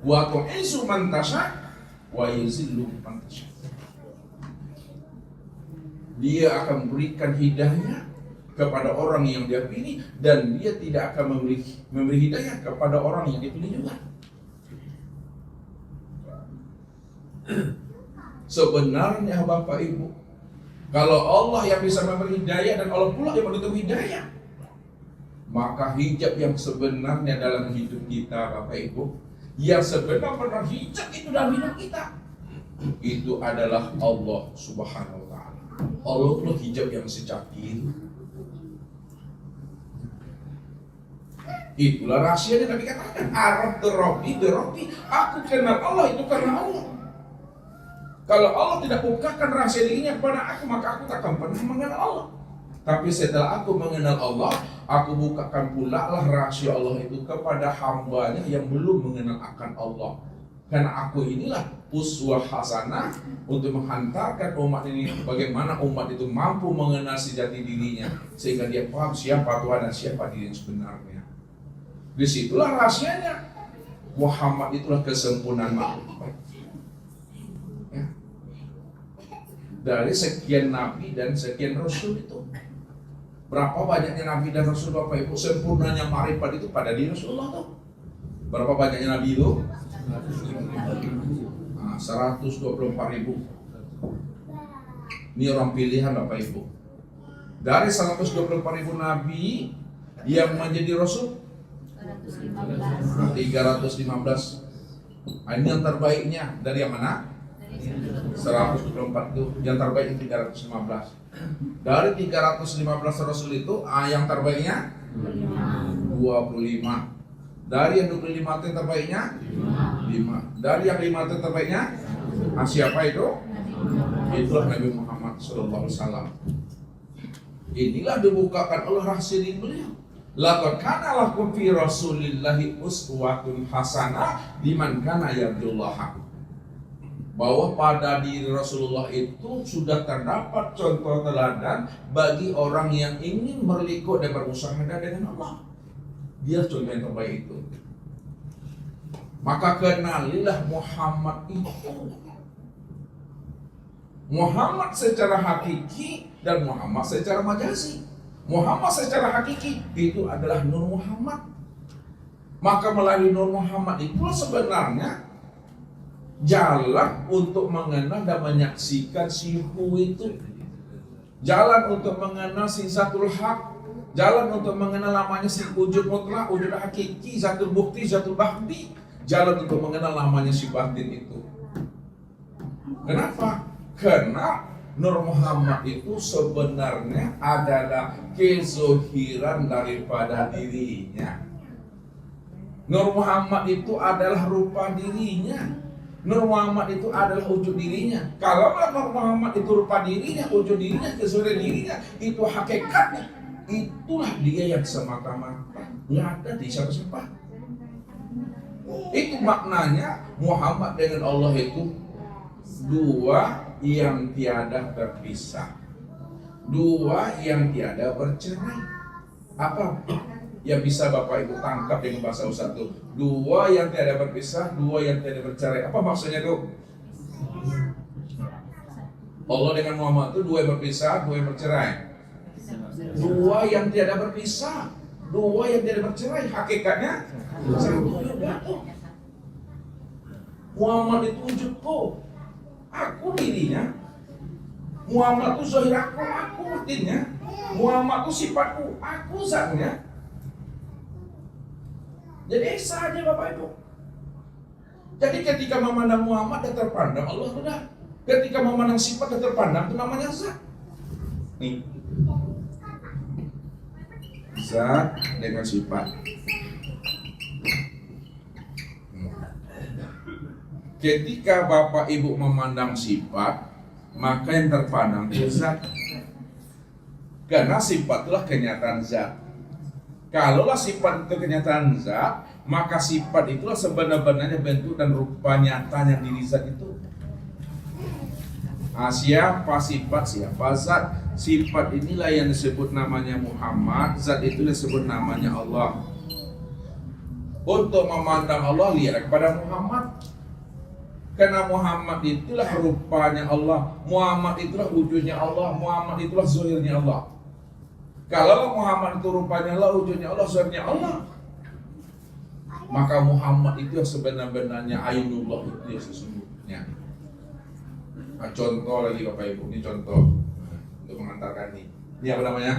Wa tu'izzu man tasha wa yuzillu man tasha. Dia akan memberikan hidayah kepada orang yang dia pilih, dan dia tidak akan memberi hidayah kepada orang yang dipilih juga. Sebenarnya Bapak Ibu, kalau Allah yang bisa memberi hidayah dan Allah pula yang menutup hidayah, maka hijab yang sebenarnya dalam hidup kita Bapak Ibu, yang sebenar-benar hijab itu dalam hidup kita, itu adalah Allah Subhanahu wa Ta'ala. Allah itu hijab yang sejati. Itulah rahasianya Nabi katakan, Arab Rabbi, aku kenal Allah itu karena Allah. Kalau Allah tidak bukakan rahasia dirinya kepada aku, maka aku tak akan pernah mengenal Allah. Tapi setelah aku mengenal Allah, aku bukakan pula lah rahasia Allah itu kepada hambanya yang belum mengenal akan Allah. Karena aku inilah uswah hasanah untuk menghantarkan umat ini, bagaimana umat itu mampu mengenal sejati dirinya, sehingga dia paham siapa Tuhan dan siapa diri sebenarnya. Disitulah rahasianya. Muhammad itulah kesempurnaan makhluk. Ya. Dari sekian nabi dan sekian rasul itu, berapa banyaknya nabi dan rasul Bapak Ibu, sempurnanya ma'rifat itu pada diri Rasulullah tuh. Berapa banyaknya nabi itu? 124.000. Ini orang pilihan Bapak Ibu. Dari 124.000 nabi yang menjadi rasul 315. Ini yang terbaiknya dari yang mana? 124 itu yang terbaik 315. Dari 315 rasul itu yang terbaiknya 25. Dari yang 25 itu yang terbaiknya 5. Dari yang 5 itu yang terbaiknya siapa itu? Itulah Nabi Muhammad SAW. Inilah dibukakan Allah rahasia diri beliau. Laqad kana lakum fi Rasulillahi uswatun hasanah liman kana yarjullaha. Bahwa pada diri Rasulullah itu sudah terdapat contoh teladan bagi orang yang ingin berliku dan berusaha dengan Allah. Dia contoh yang terbaik itu. Maka kenalilah Muhammad itu. Muhammad secara hakiki dan Muhammad secara majazi. Muhammad secara hakiki itu adalah Nur Muhammad. Maka melalui Nur Muhammad itulah sebenarnya jalan untuk mengenal dan menyaksikan sihu itu. Jalan untuk mengenal si Zatul Haq. Jalan untuk mengenal namanya si wujud mutlak, wujud hakiki, Zatul Bukti, Zatul Bahdi. Jalan untuk mengenal namanya si batin itu. Kenapa? Karena Nur Muhammad itu sebenarnya adalah kezohiran daripada dirinya. Nur Muhammad itu adalah rupa dirinya. Nur Muhammad itu adalah wujud dirinya. Kalau Nur Muhammad itu rupa dirinya, wujud dirinya, kezohiran dirinya, itu hakikatnya. Itulah dia yang semata-mata, nggak ada di siapa-siapa. Itu maknanya Muhammad dengan Allah itu dua yang tiada berpisah, dua yang tiada bercerai. Apa yang bisa Bapak Ibu tangkap dengan bahasa Ustaz itu? Dua yang tiada berpisah, dua yang tiada bercerai. Apa maksudnya itu? Allah dengan Muhammad itu dua yang berpisah, dua yang bercerai. Dua yang tiada berpisah, dua yang tiada bercerai. Hakikatnya satu juga. Muhammad itu wujudku, aku dirinya. Muhammad itu zahir aku batinnya. Muhammad itu sifatku, aku zatnya. Jadi esa aja Bapak Ibu. Jadi ketika memandang Muhammad dan terpandang Allah sudah. Ketika memandang sifat dan terpandang itu namanya zat. Nih, zat dengan sifat. Ketika Bapak Ibu memandang sifat, maka yang terpandang itu zat. Karena sifat itulah kenyataan zat. Kalaulah sifat itu kenyataan zat, maka sifat itulah sebenarnya bentuk dan rupa nyatanya diri zat itu. Siapa sifat, siapa zat. Sifat inilah yang disebut namanya Muhammad, zat itu disebut namanya Allah. Untuk memandang Allah, lihat kepada Muhammad. Karena Muhammad itulah rupanya Allah, Muhammad itulah wujudnya Allah, Muhammad itulah zahirnya Allah. Kalau Muhammad itu rupanya Allah, wujudnya Allah, zahirnya Allah, maka Muhammad itu yang sebenar-benarnya ainullah, itu yang sesungguhnya. Nah, contoh lagi Bapak Ibu, ini contoh untuk mengantarkan ini. Ini apa namanya?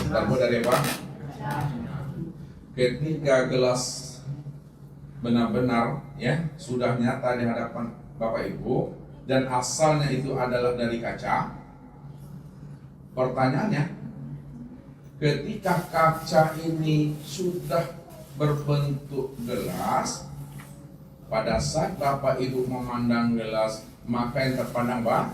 Terbuat dari apa? Ketika gelas benar-benar ya sudah nyata di hadapan Bapak Ibu dan asalnya itu adalah dari kaca. Pertanyaannya, ketika kaca ini sudah berbentuk gelas, pada saat Bapak Ibu memandang gelas, maka yang terpandang apa?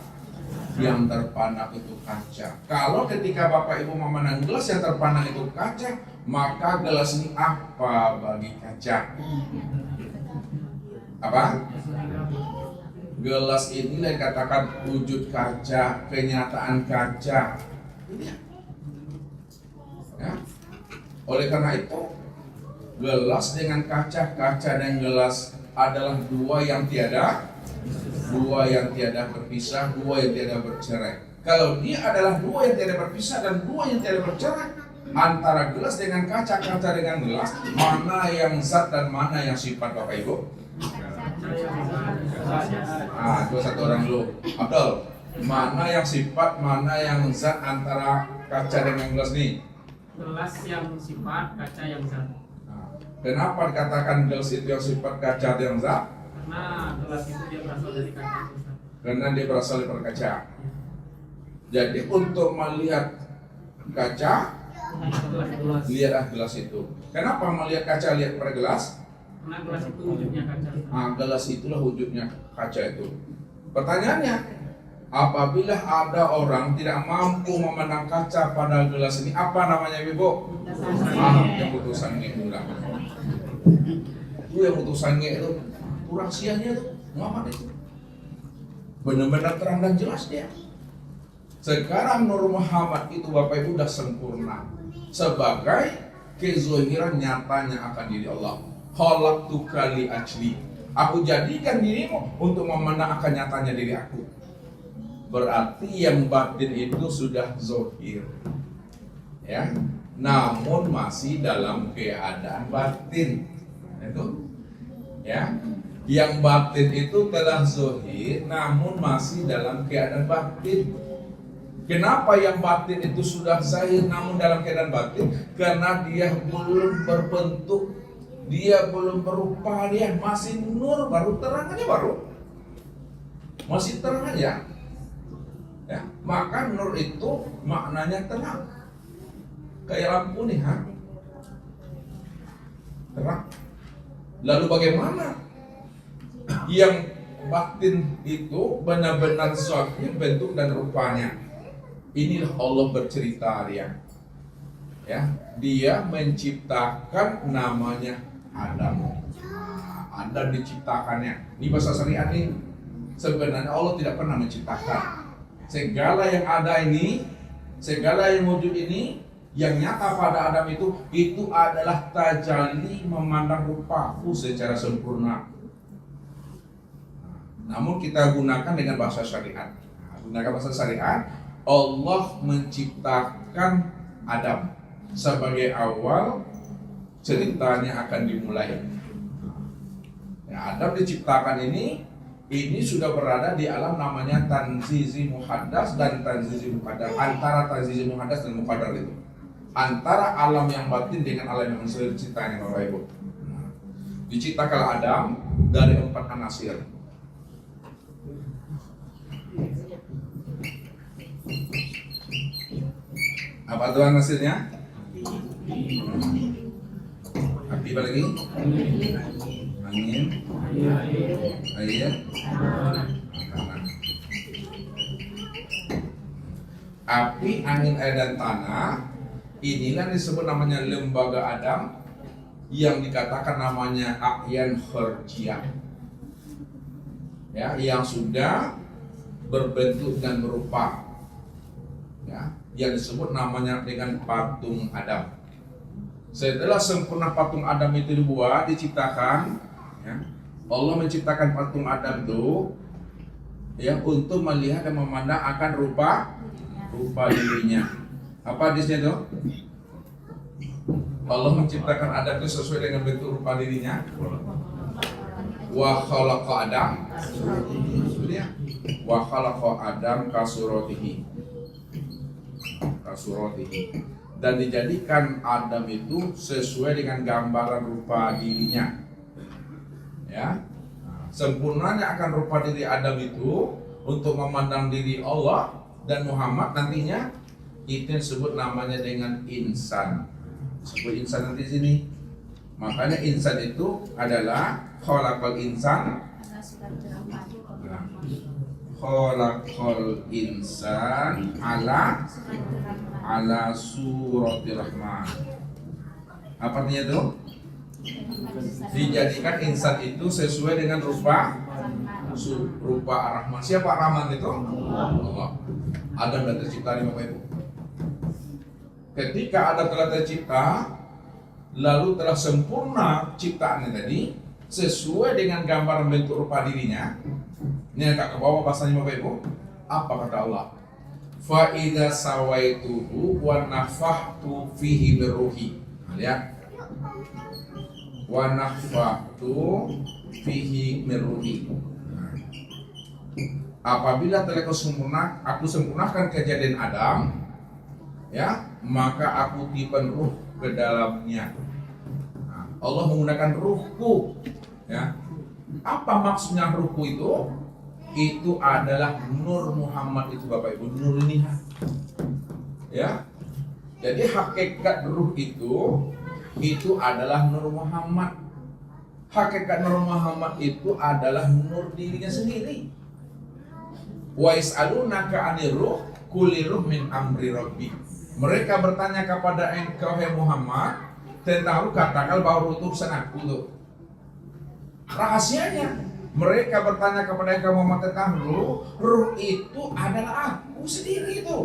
Yang terpandang itu kaca. Kalau ketika Bapak Ibu memandang gelas, yang terpandang itu kaca, maka gelas ini apa bagi kaca? Apa? Gelas inilah yang katakan wujud kaca, kenyataan kaca. Ya. Oleh karena itu, gelas dengan kaca, kaca dan gelas adalah dua yang tiada berpisah, dua yang tiada bercerai. Kalau dia adalah dua yang tiada berpisah dan dua yang tiada bercerai, antara gelas dengan kaca, kaca dengan gelas, mana yang zat dan mana yang sifat Bapak Ibu? Dua satu orang dulu. Abdul, mana yang sifat, mana yang zat antara kaca dengan gelas nih? Gelas yang sifat, kaca yang zat. Kenapa dikatakan gelas itu yang sifat, kaca yang zat? Karena gelas itu dia berasal dari kaca. Karena dia berasal dari kaca. Jadi untuk melihat kaca, lihatlah gelas itu. Kenapa melihat kaca lihat pada gelas? Karena gelas itu wujudnya kaca. Gelas itulah wujudnya kaca itu. Pertanyaannya, apabila ada orang tidak mampu memandang kaca pada gelas ini, apa namanya Ibu? Yang putusan itu lah. Itu yang putusannya itu rahasianya itu Muhammad itu benar-benar terang dan jelas dia. Sekarang Nur Muhammad itu Bapak Ibu sudah sempurna sebagai kezohiran nyatanya akan diri Allah. Khalaqtuka li ajli, aku jadikan dirimu untuk memandang akan nyatanya diri aku. Berarti yang batin itu sudah zohir, ya, namun masih dalam keadaan batin. Itu, ya, yang batin itu telah zohir, namun masih dalam keadaan batin. Kenapa yang batin itu sudah zahir, namun dalam keadaan batin? Karena dia belum berbentuk, dia belum berupa, dia masih nur, baru terang aja, masih terang aja. Ya, maka nur itu maknanya terang, kayak lampu nih, terang. Lalu bagaimana yang batin itu benar-benar zahir bentuk dan rupanya? Inilah Allah bercerita dia, ya, dia menciptakan namanya Adam. Adam diciptakannya. Ini bahasa syariat nih. Sebenarnya Allah tidak pernah menciptakan. Segala yang ada ini, segala yang wujud ini, yang nyata pada Adam itu adalah tajalli memandang rupaku secara sempurna. Namun kita gunakan dengan bahasa syariat. Gunakan bahasa syariat, Allah menciptakan Adam sebagai awal ceritanya akan dimulai. Ya, Adam diciptakan ini sudah berada di alam namanya tanzizi muhaddas dan tanzizi muqaddar. Antara tanzizi muhaddas dan muqaddar itu, antara alam yang batin dengan alam yang zahir ciptanya Bapak Ibu. Diciptakan Adam dari 4 anasir. Apa tuh anasirnya? Api apa lagi? Angin, air, tanah. Api, angin, air, dan tanah, inilah disebut namanya lembaga Adam, yang dikatakan namanya A'yan Kharjiyah, ya, yang sudah berbentuk dan berupa, ya, yang disebut namanya dengan patung Adam. Setelah sempurna patung Adam itu dibuat, diciptakan, ya, Allah menciptakan patung Adam itu ya untuk melihat dan memandang akan rupa dirinya. Apa hadisnya itu? Allah menciptakan Adam itu sesuai dengan bentuk rupa dirinya. Wa khalaqa Adam, wa khalaqa Adam kasuratihi, dan dijadikan Adam itu sesuai dengan gambaran rupa dirinya. Ya, sempurnanya akan rupa diri Adam itu untuk memandang diri Allah dan Muhammad nantinya itu yang disebut namanya dengan insan. Sebut insan nanti sini. Makanya insan itu adalah khalaqal insan. Khalaqal insan ala surati rahman. Apa artinya itu? Dijadikan insan itu sesuai dengan rupa Ar-Rahman. Siapa Ar-Rahman itu? Allah. Adam dan tercipta di Bapak Ibu. Ketika Adam telah tercipta, lalu telah sempurna ciptaannya tadi sesuai dengan gambaran bentuk rupa dirinya. Ini agak ke bawah bahasanya Bapak Ibu. Apa kata Allah? Fa idza sawaituhu wa nafakhtu fihi biruhi. Lihat. Wa nafakhtu fihi biruhi. Apabila telah aku sempurnakan kejadian Adam, ya, maka aku tiupkan ruh ke dalamnya. Nah, Allah menggunakan ruhku, ya. Apa maksudnya ruhku itu? Itu adalah nur Muhammad itu Bapak Ibu, nur ini. Ya. Jadi hakikat ruh itu adalah nur Muhammad. Hakikat nur Muhammad itu adalah nur dirinya sendiri. Wa is'alunaka 'anir ruh kulli ruh min amri rabbi. Mereka bertanya kepada engkau hai Muhammad tentang ruh, katakan bahwa ruh itu urusan aku tuh. Rahasianya mereka bertanya kepada engkau Muhammad tentang ruh itu adalah aku sendiri itu.